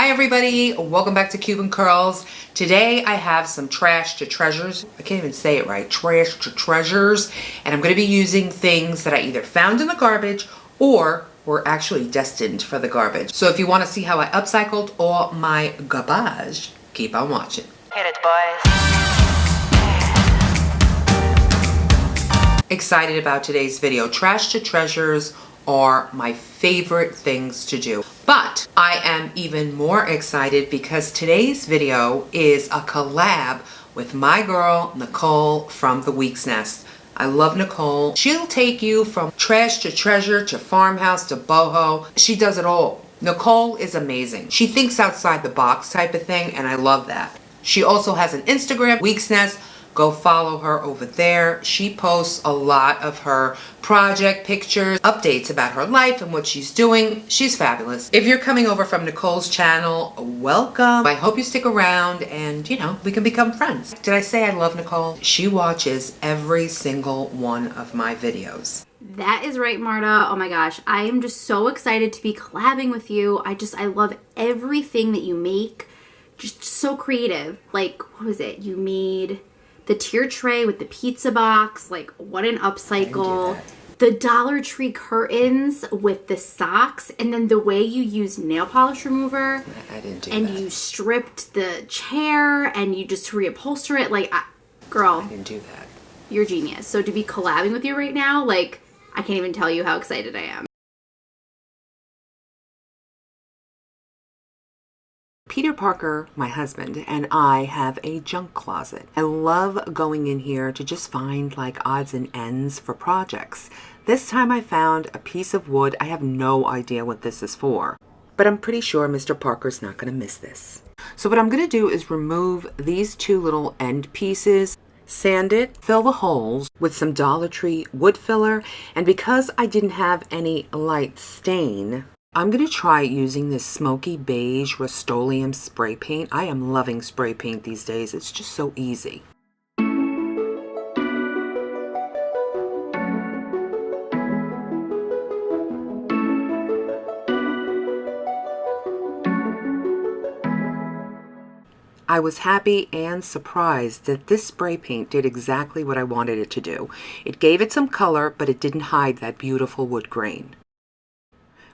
Hi everybody, welcome back to Cuban Curls. Today I have some trash to treasures. I can't even say it right, trash to treasures. And I'm going to be using things that I either found in the garbage or were actually destined for the garbage. So if you want to see how I upcycled all my garbage, keep on watching. Hit it, boys. Excited about today's video. Trash to treasures are my favorite things to do. But I am even more excited because today's video is a collab with my girl, Nicole from The Week's Nest. I love Nicole. She'll take you from trash to treasure to farmhouse to boho. She does it all. Nicole is amazing. She thinks outside the box type of thing, and I love that. She also has an Instagram, Week's Nest. Go follow her over there. She posts a lot of her project pictures, updates about her life and what she's doing. She's fabulous. If you're coming over from Nicole's channel, welcome. I hope you stick around and, we can become friends. Did I say I love Nicole? She watches every single one of my videos. That is right, Marta. Oh my gosh. I am just so excited to be collabing with you. I love everything that you make. Just so creative. Like, what was it? You made the tier tray with the pizza box, like what an upcycle. The Dollar Tree curtains with the socks, and then the way you use nail polish remover. I didn't do and that. You stripped the chair and you just reupholster it. Like, girl, I didn't do that. You're genius. So to be collabing with you right now, like, I can't even tell you how excited I am. Peter Parker, my husband, and I have a junk closet. I love going in here to just find like odds and ends for projects. This time I found a piece of wood. I have no idea what this is for, but I'm pretty sure Mr. Parker's not going to miss this. So what I'm going to do is remove these two little end pieces, sand it, fill the holes with some Dollar Tree wood filler, and because I didn't have any light stain, I'm going to try using this smoky beige Rust-Oleum spray paint. I am loving spray paint these days. It's just so easy. I was happy and surprised that this spray paint did exactly what I wanted it to do. It gave it some color, but it didn't hide that beautiful wood grain.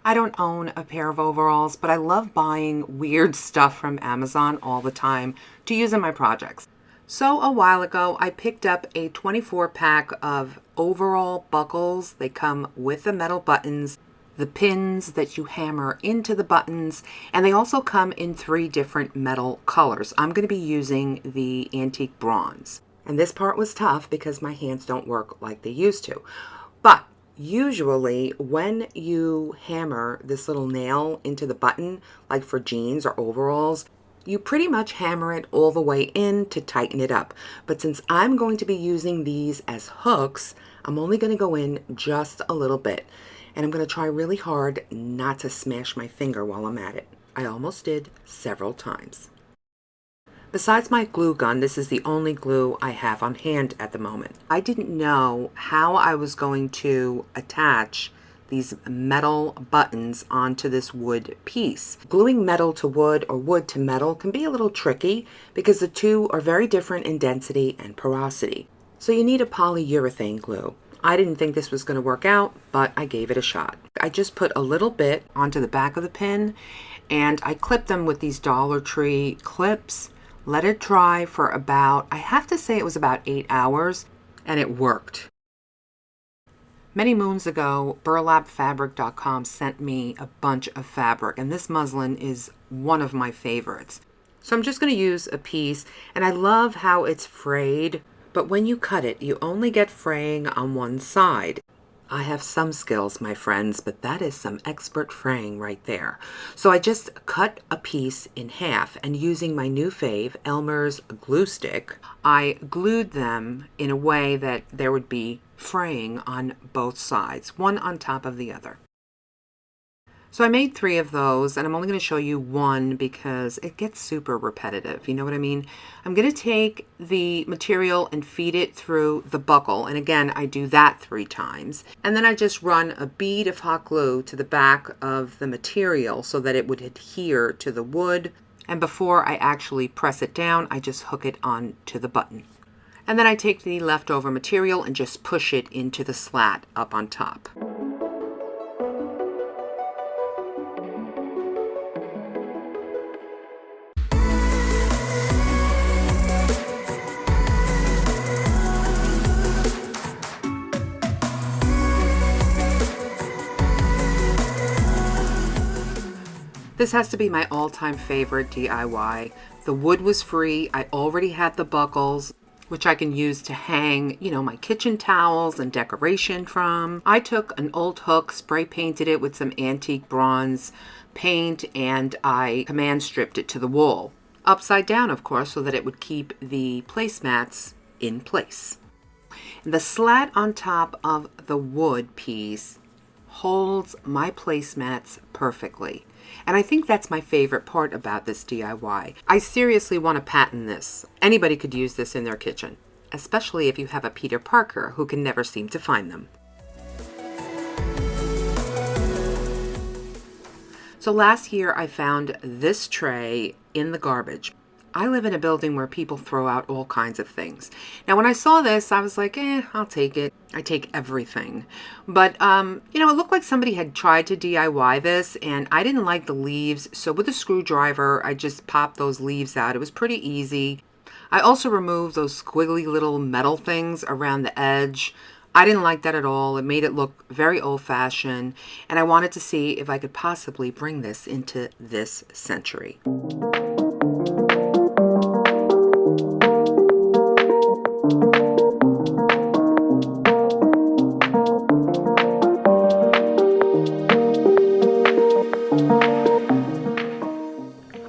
I don't own a pair of overalls, but I love buying weird stuff from Amazon all the time to use in my projects. So a while ago, I picked up a 24-pack of overall buckles. They come with the metal buttons, the pins that you hammer into the buttons, and they also come in 3 different metal colors. I'm going to be using the antique bronze. And this part was tough because my hands don't work like they used to. But usually when you hammer this little nail into the button, like for jeans or overalls, you pretty much hammer it all the way in to tighten it up. But since I'm going to be using these as hooks, I'm only going to go in just a little bit. And I'm going to try really hard not to smash my finger while I'm at it. I almost did several times. Besides my glue gun, this is the only glue I have on hand at the moment. I didn't know how I was going to attach these metal buttons onto this wood piece. Gluing metal to wood or wood to metal can be a little tricky because the two are very different in density and porosity. So you need a polyurethane glue. I didn't think this was going to work out, but I gave it a shot. I just put a little bit onto the back of the pin and I clipped them with these Dollar Tree clips. Let it dry for about, I have to say it was about 8 hours, and it worked. Many moons ago, burlapfabric.com sent me a bunch of fabric, and this muslin is one of my favorites. So I'm just going to use a piece, and I love how it's frayed, but when you cut it, you only get fraying on one side. I have some skills, my friends, but that is some expert fraying right there. So I just cut a piece in half, and using my new fave, Elmer's glue stick, I glued them in a way that there would be fraying on both sides, one on top of the other. So I made 3 of those, and I'm only going to show you one because it gets super repetitive. You know what I mean? I'm going to take the material and feed it through the buckle. And again, I do that 3 times. And then I just run a bead of hot glue to the back of the material so that it would adhere to the wood. And before I actually press it down, I just hook it onto the button. And then I take the leftover material and just push it into the slat up on top. This has to be my all-time favorite DIY. The wood was free. I already had the buckles, which I can use to hang, my kitchen towels and decoration from. I took an old hook, spray painted it with some antique bronze paint, and I command stripped it to the wall. Upside down, of course, so that it would keep the placemats in place. The slat on top of the wood piece holds my placemats perfectly. And I think that's my favorite part about this DIY. I seriously want to patent this. Anybody could use this in their kitchen, especially if you have a Peter Parker who can never seem to find them. So last year I found this tray in the garbage. I live in a building where people throw out all kinds of things. Now, when I saw this, I was like, I'll take it. I take everything. But, it looked like somebody had tried to DIY this, and I didn't like the leaves. So with a screwdriver, I just popped those leaves out. It was pretty easy. I also removed those squiggly little metal things around the edge. I didn't like that at all. It made it look very old-fashioned, and I wanted to see if I could possibly bring this into this century.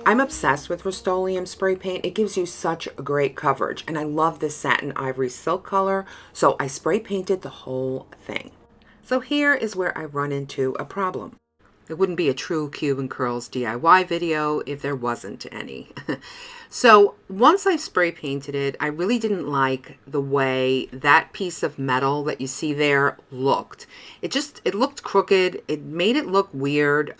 I'm obsessed with Rust-Oleum spray paint. It gives you such a great coverage, and I love this satin ivory silk color, so I spray painted the whole thing. So here is where I run into a problem. It wouldn't be a true Cube and Curls DIY video if there wasn't any. So once I spray painted it, I really didn't like the way that piece of metal that you see there looked. It looked crooked. It made it look weird.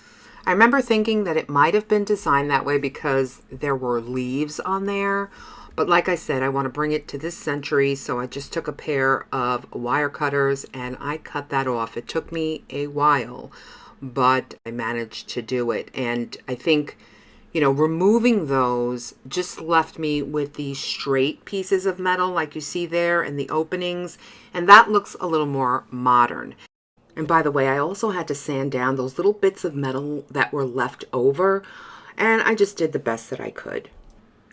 I remember thinking that it might have been designed that way because there were leaves on there. But like I said, I want to bring it to this century, so I just took a pair of wire cutters and I cut that off. It took me a while, but I managed to do it. And I think, removing those just left me with these straight pieces of metal like you see there in the openings. And that looks a little more modern. And by the way, I also had to sand down those little bits of metal that were left over, and I just did the best that I could.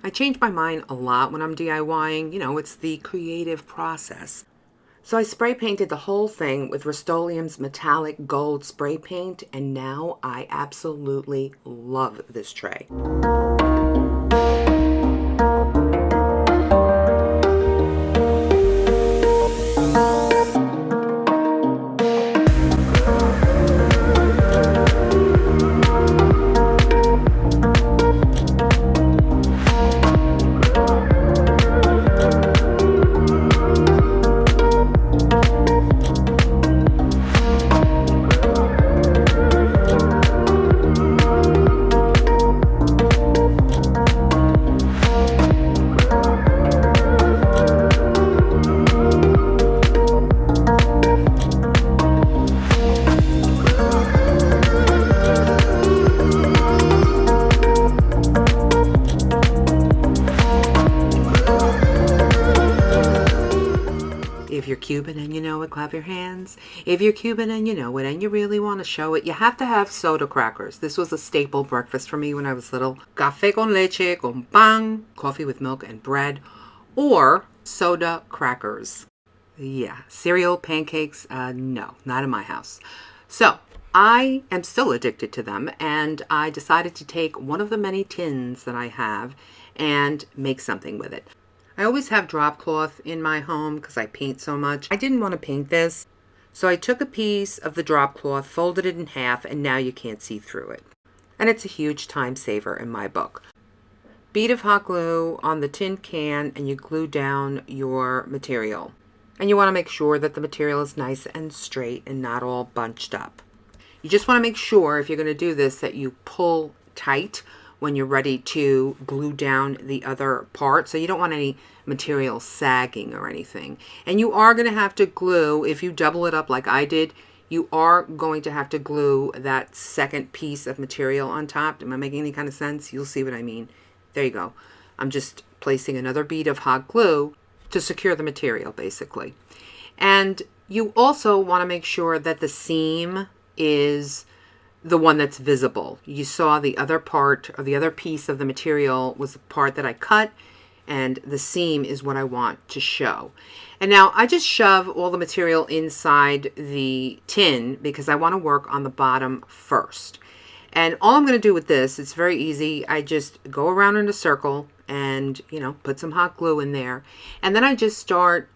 I change my mind a lot when I'm DIYing. It's the creative process. So I spray painted the whole thing with Rust-Oleum's metallic gold spray paint, and now I absolutely love this tray. If you're Cuban and you know it, clap your hands. If you're Cuban and you know it and you really want to show it, you have to have soda crackers. This was a staple breakfast for me when I was little. Café con leche con pan, coffee with milk and bread, or soda crackers. Yeah, cereal, pancakes, no, not in my house. So I am still addicted to them, and I decided to take one of the many tins that I have and make something with it. I always have drop cloth in my home because I paint so much. I didn't want to paint this, So I took a piece of the drop cloth, folded it in half, and now you can't see through it. And it's a huge time saver in my book. Bead of hot glue on the tin can and you glue down your material. And you want to make sure that the material is nice and straight and not all bunched up. You just want to make sure, if you're going to do this, that you pull tight when you're ready to glue down the other part. So you don't want any material sagging or anything. And you are going to have to glue, if you double it up like I did, you are going to have to glue that second piece of material on top. Am I making any kind of sense? You'll see what I mean. There you go. I'm just placing another bead of hot glue to secure the material, basically. And you also want to make sure that the seam is the one that's visible. You saw the other part, or the other piece of the material was the part that I cut, and the seam is what I want to show. And now I just shove all the material inside the tin because I want to work on the bottom first. And all I'm going to do with this, it's very easy. I just go around in a circle and, put some hot glue in there. And then I just start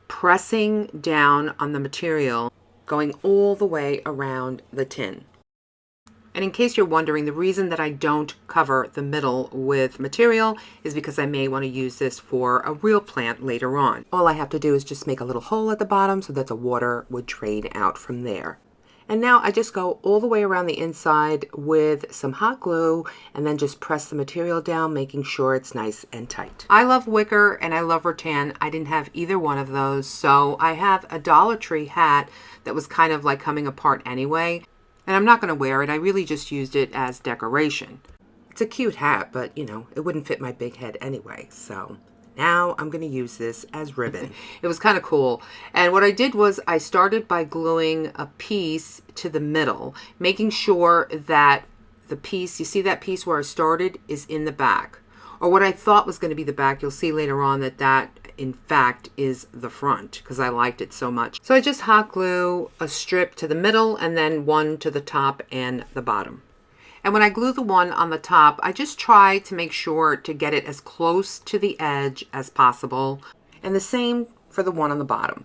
pressing down on the material, going all the way around the tin. And in case you're wondering, the reason that I don't cover the middle with material is because I may want to use this for a real plant later on. All I have to do is just make a little hole at the bottom so that the water would drain out from there. And now I just go all the way around the inside with some hot glue and then just press the material down, making sure it's nice and tight. I love wicker and I love rattan. I didn't have either one of those, so I have a Dollar Tree hat that was kind of like coming apart anyway. And I'm not going to wear it. I really just used it as decoration. It's a cute hat, but it wouldn't fit my big head anyway. So now I'm going to use this as ribbon. It was kind of cool. And what I did was I started by gluing a piece to the middle, making sure that the piece, you see that piece where I started, is in the back. Or what I thought was going to be the back. You'll see later on that in fact is the front because I liked it so much. So I just hot glue a strip to the middle and then one to the top and the bottom. And when I glue the one on the top, I just try to make sure to get it as close to the edge as possible. And the same for the one on the bottom.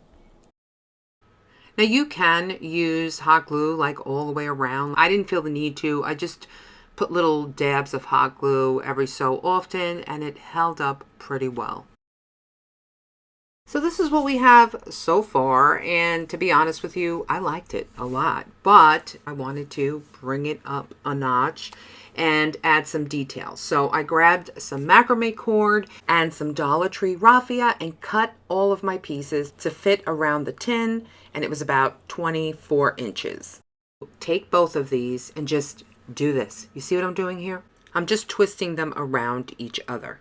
Now you can use hot glue like all the way around. I didn't feel the need to. I just put little dabs of hot glue every so often and it held up pretty well. So this is what we have so far, and to be honest with you, I liked it a lot, but I wanted to bring it up a notch and add some details. So I grabbed some macrame cord and some Dollar Tree raffia and cut all of my pieces to fit around the tin, and it was about 24 inches. Take both of these and just do this. You see what I'm doing here? I'm just twisting them around each other.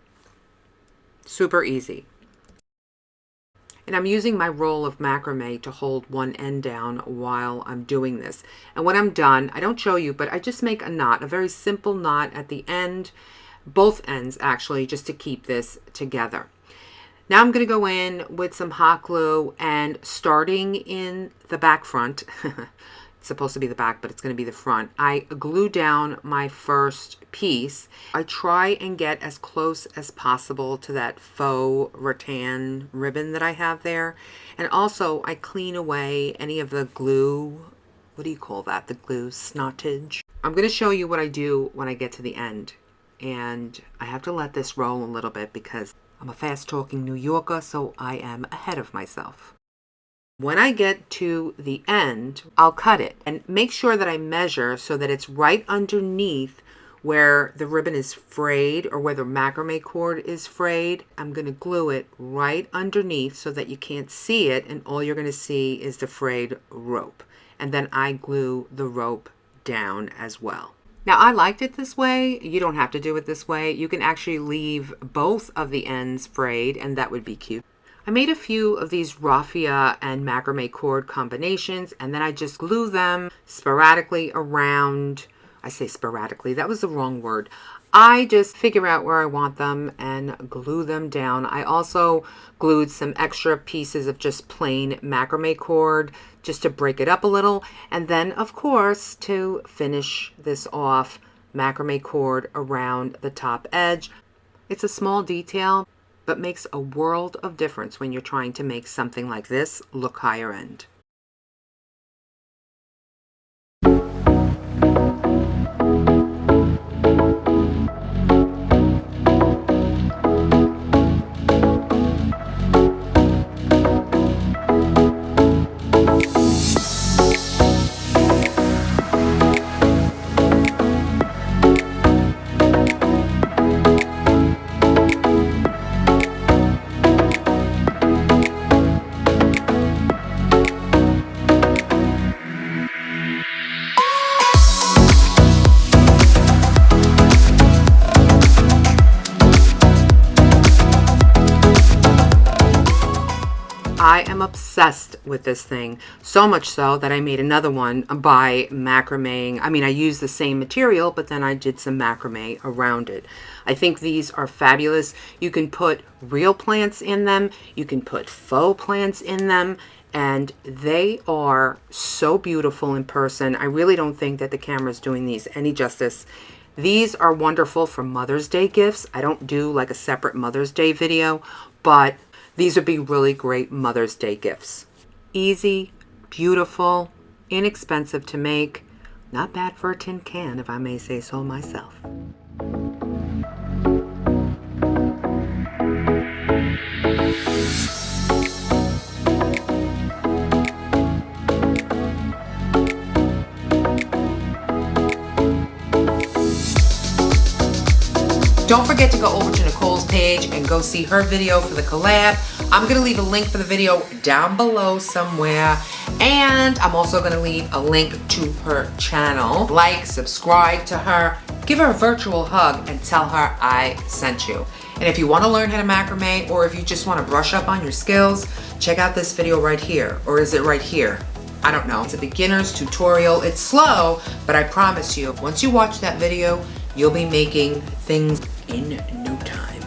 Super easy. And I'm using my roll of macrame to hold one end down while I'm doing this. And when I'm done, I don't show you, but I just make a knot, a very simple knot at the end, both ends actually, just to keep this together. Now I'm going to go in with some hot glue and starting in the back front, it's supposed to be the back, but it's going to be the front. I glue down my first piece. I try and get as close as possible to that faux rattan ribbon that I have there. And also I clean away any of the glue, what do you call that? The glue snottage. I'm going to show you what I do when I get to the end. And I have to let this roll a little bit because I'm a fast talking New Yorker, so I am ahead of myself. When I get to the end, I'll cut it and make sure that I measure so that it's right underneath where the ribbon is frayed or where the macrame cord is frayed. I'm going to glue it right underneath so that you can't see it and all you're going to see is the frayed rope. And then I glue the rope down as well. Now I liked it this way. You don't have to do it this way. You can actually leave both of the ends frayed and that would be cute. I made a few of these raffia and macrame cord combinations and then I just glue them sporadically around. I say sporadically, that was the wrong word. I just figure out where I want them and glue them down. I also glued some extra pieces of just plain macrame cord just to break it up a little. And then of course, to finish this off, macrame cord around the top edge. It's a small detail, but makes a world of difference when you're trying to make something like this look higher end. I'm obsessed with this thing. So much so that I made another one by macrame. I mean, I used the same material, but then I did some macrame around it. I think these are fabulous. You can put real plants in them. You can put faux plants in them. And they are so beautiful in person. I really don't think that the camera is doing these any justice. These are wonderful for Mother's Day gifts. I don't do like a separate Mother's Day video, but these would be really great Mother's Day gifts. Easy, beautiful, inexpensive to make. Not bad for a tin can, if I may say so myself. Don't forget to go over to Nicole's page and go see her video for the collab. I'm going to leave a link for the video down below somewhere. And I'm also going to leave a link to her channel. Like, subscribe to her, give her a virtual hug, and tell her I sent you. And if you want to learn how to macrame, or if you just want to brush up on your skills, check out this video right here. Or is it right here? I don't know. It's a beginner's tutorial. It's slow, but I promise you, once you watch that video, you'll be making things in no time.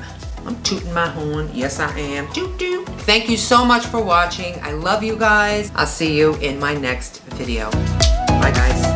I'm tooting my horn. Yes, I am. Toot toot. Thank you so much for watching. I love you guys. I'll see you in my next video. Bye, guys.